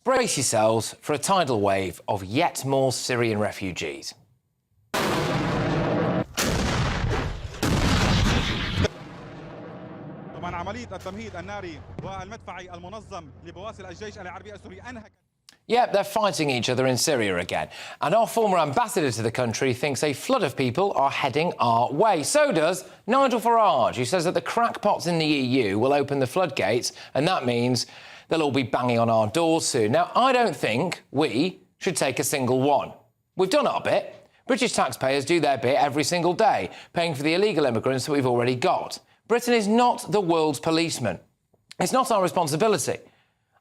Brace yourselves for a tidal wave of yet more Syrian refugees. Yeah, they're fighting each other in Syria again. And our former ambassador to the country thinks a flood of people are heading our way. So does Nigel Farage, who says that the crackpots in the EU will open the floodgates, and that means they'll all be banging on our doors soon. Now, I don't think we should take a single one. We've done our bit. British taxpayers do their bit every single day, paying for the illegal immigrants that we've already got. Britain is not the world's policeman. It's not our responsibility.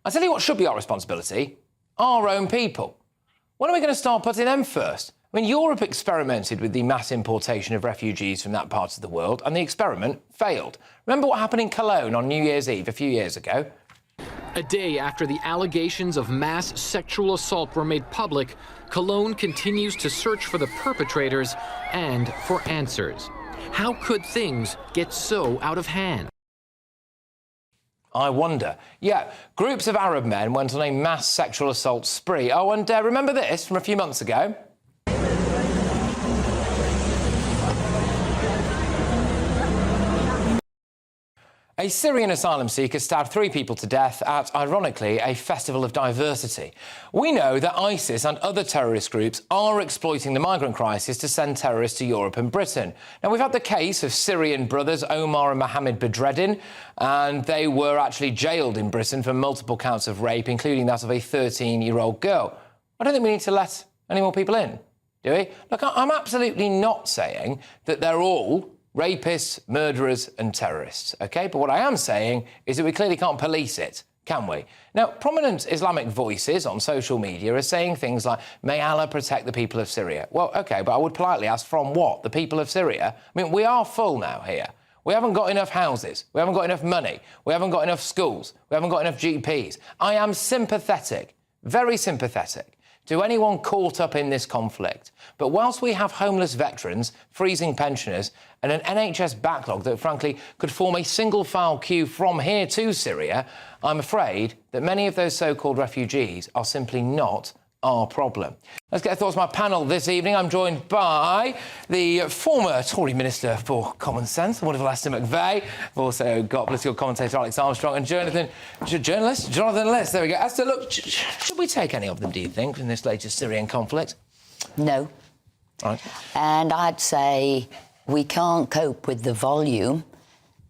I tell you what should be our responsibility: our own people. When are we going to start putting them first? I mean, Europe experimented with the mass importation of refugees from that part of the world, and the experiment failed. Remember what happened in Cologne on New Year's Eve a few years ago? A day after the allegations of mass sexual assault were made public, Cologne continues to search for the perpetrators and for answers. How could things get so out of hand? I wonder. Yeah, groups of Arab men went on a mass sexual assault spree. Oh, and remember this from a few months ago? A Syrian asylum seeker stabbed 3 people to death at, ironically, a festival of diversity. We know that ISIS and other terrorist groups are exploiting the migrant crisis to send terrorists to Europe and Britain. Now, we've had the case of Syrian brothers Omar and Mohammed Bedreddin, and they were actually jailed in Britain for multiple counts of rape, including that of a 13-year-old girl. I don't think we need to let any more people in, do we? Look, I'm absolutely not saying that they're all rapists, murderers and terrorists, OK? But what I am saying is that we clearly can't police it, can we? Now, prominent Islamic voices on social media are saying things like, may Allah protect the people of Syria. Well, OK, but I would politely ask, from what? The people of Syria? I mean, we are full now here. We haven't got enough houses. We haven't got enough money. We haven't got enough schools. We haven't got enough GPs. I am sympathetic, very sympathetic, to anyone caught up in this conflict. But whilst we have homeless veterans, freezing pensioners, and an NHS backlog that, frankly, could form a single-file queue from here to Syria, I'm afraid that many of those so-called refugees are simply not our problem. Let's get thoughts from my panel this evening. I'm joined by the former Tory Minister for Common Sense, the wonderful Esther McVey. I've also got political commentator Alex Armstrong and Jonathan Liss. There we go. Esther, look, should we take any of them, do you think, in this latest Syrian conflict? No. Right. And I'd say we can't cope with the volume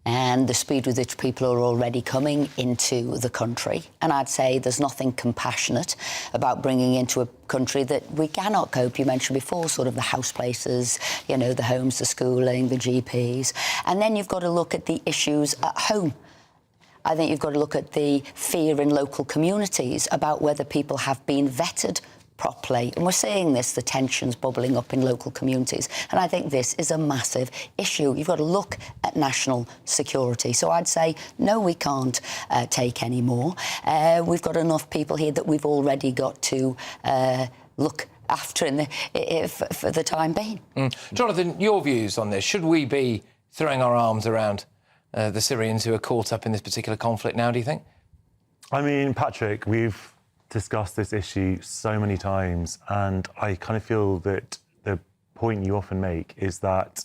and the speed with which people are already coming into the country. And I'd say there's nothing compassionate about bringing into a country that we cannot cope. You mentioned before, sort of the house places, you know, the homes, the schooling, the GPs. And then you've got to look at the issues at home. I think you've got to look at the fear in local communities about whether people have been vetted properly. And we're seeing this, the tensions bubbling up in local communities. And I think this is a massive issue. You've got to look at national security. So I'd say, no, we can't take any more. We've got enough people here that we've already got to look after for the time being. Jonathan, your views on this? Should we be throwing our arms around the Syrians who are caught up in this particular conflict now, do you think? I mean, Patrick, we've discussed this issue so many times, and I kind of feel that the point you often make is that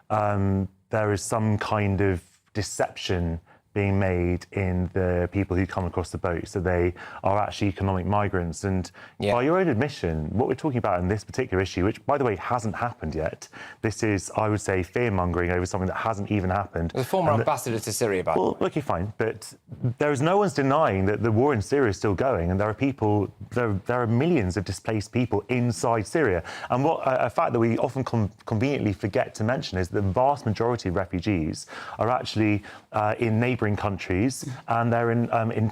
there is some kind of deception being made in the people who come across the boat, so they are actually economic migrants. And by your own admission, what we're talking about in this particular issue, which, by the way, hasn't happened yet, this is, I would say, fear-mongering over something that hasn't even happened. The former ambassador to Syria, by the way. Well, okay, fine, but there is no one's denying that the war in Syria is still going, and there are people, there are millions of displaced people inside Syria. And what a fact that we often conveniently forget to mention is that the vast majority of refugees are actually in neighbouring countries, and they're in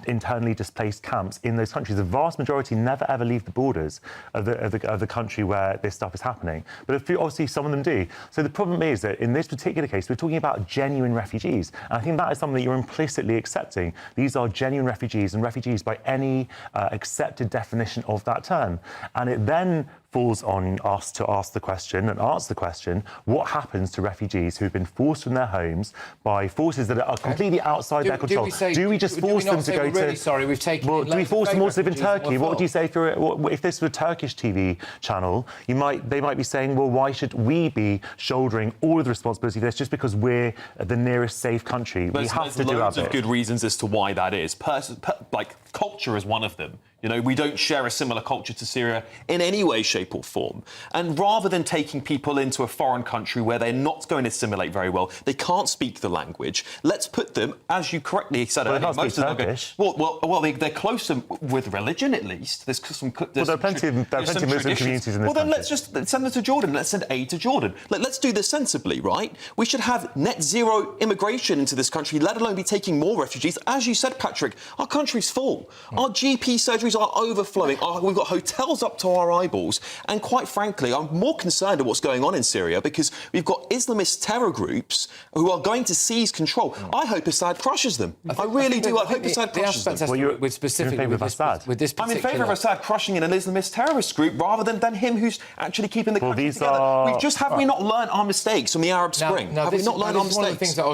internally displaced camps in those countries. The vast majority never ever leave the borders of the country where this stuff is happening. But obviously some of them do. So the problem is that in this particular case, we're talking about genuine refugees. And I think that is something that you're implicitly accepting. These are genuine refugees, and refugees by any accepted definition of that term. And it then falls on us to ask the question and answer the question, what happens to refugees who've been forced from their homes by forces that are completely outside their control? Do we just force them to go to... Really sorry, we've taken... Well, do we force them also to live in Turkey? What would you say if this were a Turkish TV channel? They might be saying, well, why should we be shouldering all of the responsibility for this just because we're the nearest safe country? We have to do our bit. There's loads of good reasons as to why that is. Culture is one of them. You know, we don't share a similar culture to Syria in any way, shape or form. And rather than taking people into a foreign country where they're not going to assimilate very well, they can't speak the language, let's put them, as you correctly said earlier, most of them they're closer with religion, at least. There are plenty of Muslim communities in this country. Well, then let's just send them to Jordan. Let's send aid to Jordan. Let's do this sensibly, right? We should have net zero immigration into this country, let alone be taking more refugees. As you said, Patrick, our country's full. Our GP surgeries are overflowing. We've got hotels up to our eyeballs. And quite frankly, I'm more concerned at what's going on in Syria because we've got Islamist terror groups who are going to seize control. I hope Assad crushes them. I really do. I hope Assad crushes them. Well, you're specifically with Assad. With this I'm in favour of Assad crushing an Islamist terrorist group rather than him who's actually keeping the country together. Have we not learned our mistakes from the Arab Spring? Have we not learned our mistakes? One of the things that I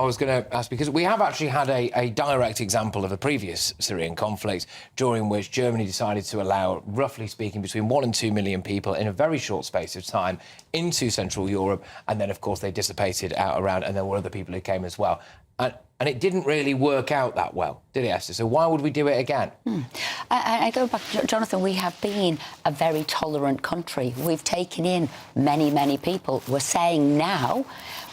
was going to ask, because we have actually had a direct example of a previous Syrian conflict during which Germany decided to allow, roughly speaking, between 1 and 2 million people in a very short space of time into Central Europe, and then, of course, they dissipated out around, and there were other people who came as well. And it didn't really work out that well, did it, Esther? So why would we do it again? I go back, Jonathan, we have been a very tolerant country. We've taken in many, many people. We're saying now,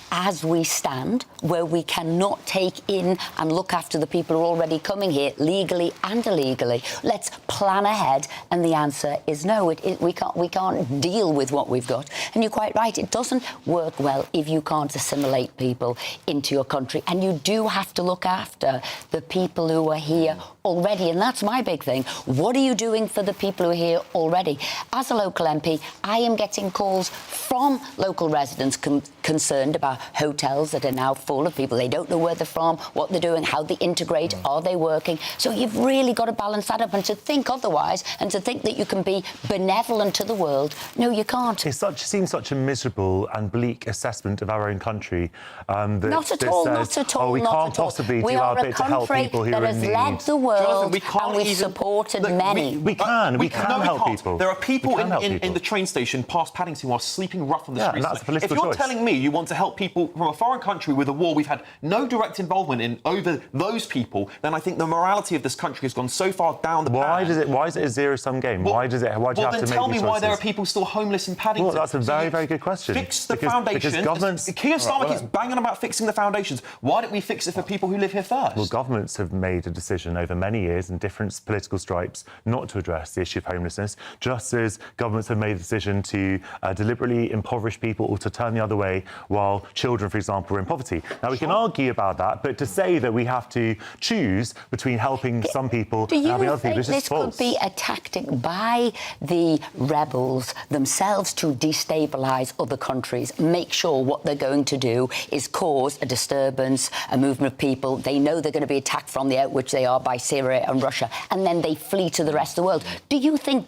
as we stand, where we cannot take in and look after the people who are already coming here, legally and illegally. Let's plan ahead, and the answer is no. We can't deal with what we've got. And you're quite right, it doesn't work well if you can't assimilate people into your country. And you do have to look after the people who are here already, and that's my big thing. What are you doing for the people who are here already? As a local MP, I am getting calls from local residents concerned about hotels that are now full of people. They don't know where they're from, what they're doing, how they integrate, are they working? So you've really got to balance that up, and to think otherwise and to think that you can be benevolent to the world, no, you can't. It seems such a miserable and bleak assessment of our own country. Not at all, not at all. Oh, we can't possibly do our bit to help people who are in need. We are a country that has led the world, Jonathan, and we've supported many. We can help people. There are people in the train station past Paddington who are sleeping rough on the streets. That's a political choice. If you're choice. telling me you want to help people from a foreign country with a war we've had no direct involvement in over those people, then I think the morality of this country has gone so far down the path. Why is it a zero-sum game? Why do you have to make these choices? Well, then tell me why there are people still homeless in Paddington. Well, that's a very, very good question. Fix the foundations. Because governments... Keir Starmer keeps banging about fixing the foundations. Why don't we fix it for people who live here first? Well, governments have made a decision over many years in different political stripes not to address the issue of homelessness, just as governments have made a decision to deliberately impoverish people or to turn the other way while children, for example, are in poverty. Now, we can argue about that, but to say that we have to choose between helping some people and helping other people is just false. Do you think this could be a tactic by the rebels themselves to destabilise other countries, make sure what they're going to do is cause a disturbance, a movement of people? They know they're going to be attacked from the out, which they are by Syria and Russia, and then they flee to the rest of the world. Do you think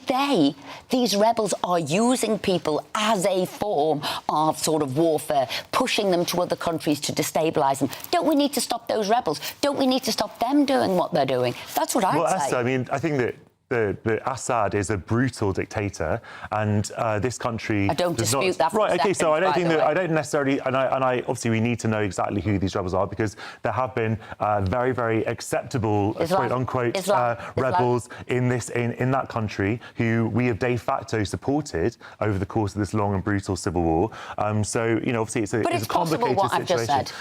these rebels, are using people as a form of sort of warfare, pushing them to other countries to destabilise them? Don't we need to stop those rebels? Don't we need to stop them doing what they're doing? That's what I'd say. Esther, I mean, I think that Assad is a brutal dictator, and this country... I don't dispute that. Right, OK, so I don't necessarily... And I obviously, we need to know exactly who these rebels are, because there have been very, very acceptable, quote-unquote, rebels in that country who we have de facto supported over the course of this long and brutal civil war. So, you know, obviously, it's a complicated situation. I've just said.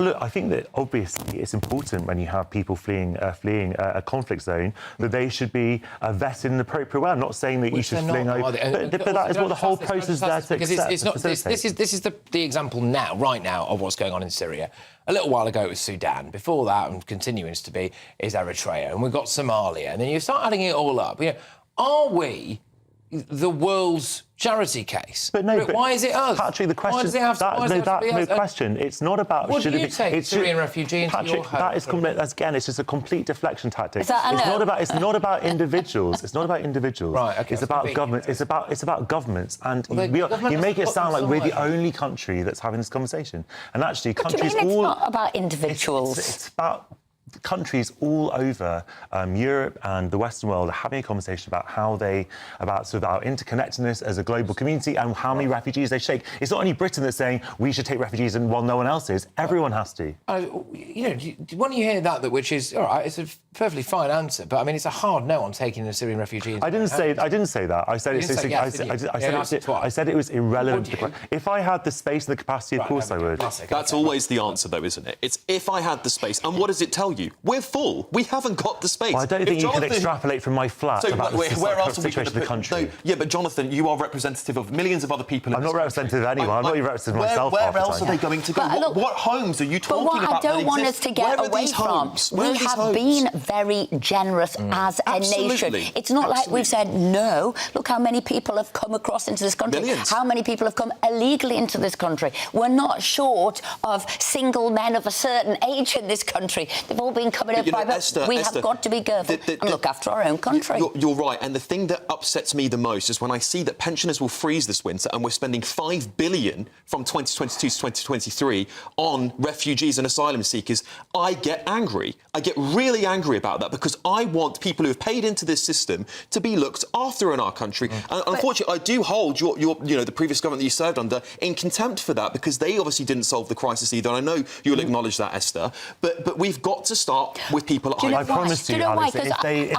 Look, I think that, obviously, it's important when you have people fleeing a conflict zone that they should be vetted in an appropriate way. I'm not saying that you should fling over, but that is what the whole process is there to accept. It's not, this is the example now, right now, of what's going on in Syria. A little while ago it was Sudan. Before that, and continuing to be, is Eritrea. And we've got Somalia. And then you start adding it all up. You know, are we the world's charity case. But no, but why is it us? Patrick, the question Why does it have to be us? question. It's not about Would should you it be. take It's Syrian refugee into Patrick, your home? that is again, it's just a complete deflection tactic. Is that, It's not about individuals. It's not about individuals. Right, okay, It's about governments. It's about governments. And government you make it has sound put like we're the aside. only country that's having this conversation. And actually, What do you countries mean all. it's not about individuals? It's about countries all over Europe and the Western world are having a conversation about about our interconnectedness as a global community and how many refugees they shake. It's not only Britain that's saying we should take refugees and while no one else is, everyone has to. When you hear that, which is all right, it's a perfectly fine answer, but I mean, it's a hard no on taking a Syrian refugee. I didn't say that. I said I said it was irrelevant to the question. If I had the space and the capacity, of course I would. That's always the answer, though, isn't it? It's if I had the space. And what does it tell you? We're full. We haven't got the space. Well, I don't think you can extrapolate from my flat about the situation of the country. No, yeah, but Jonathan, you are representative of millions of other people. I'm not representative of anyone. I'm not even representative of myself. Where else are they going to go? What homes are you talking about? But what I don't want us to get away from, we have been very generous as a nation. It's not like we've said no. Look how many people have come across into this country. Millions. How many people have come illegally into this country. We're not short of single men of a certain age in this country. They've all been coming up by Esther, have got to be careful and look after our own country. You're right, and the thing that upsets me the most is when I see that pensioners will freeze this winter and we're spending $5 billion from 2022 to 2023 on refugees and asylum seekers. I get angry. I get really angry about that because I want people who have paid into this system to be looked after in our country. And unfortunately, I do hold the previous government that you served under in contempt for that because they obviously didn't solve the crisis either. And I know you'll acknowledge that, Esther. But we've got to start with people at home. I promise you, Alice, if they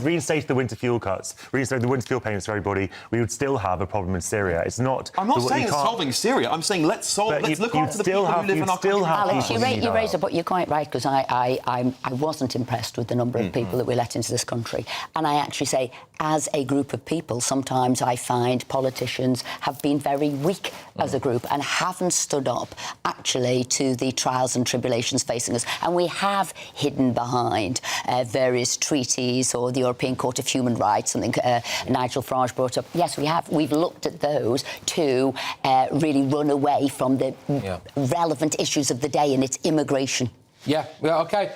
reinstated the winter fuel cuts, reinstated the winter fuel payments for everybody, we would still have a problem in Syria. It's not. I'm not saying it's solving Syria. I'm saying let's look after the people who live in our country. Alex, you raise it, but you're quite right because I wasn't impressed with the number of people that we let into this country. And I actually say, as a group of people, sometimes I find politicians have been very weak as a group and haven't stood up actually to the trials and tribulations facing us. And we have hidden behind various treaties or the European Court of Human Rights, something Nigel Farage brought up. Yes, we have. We've looked at those to really run away from the relevant issues of the day, and it's immigration. Yeah, OK.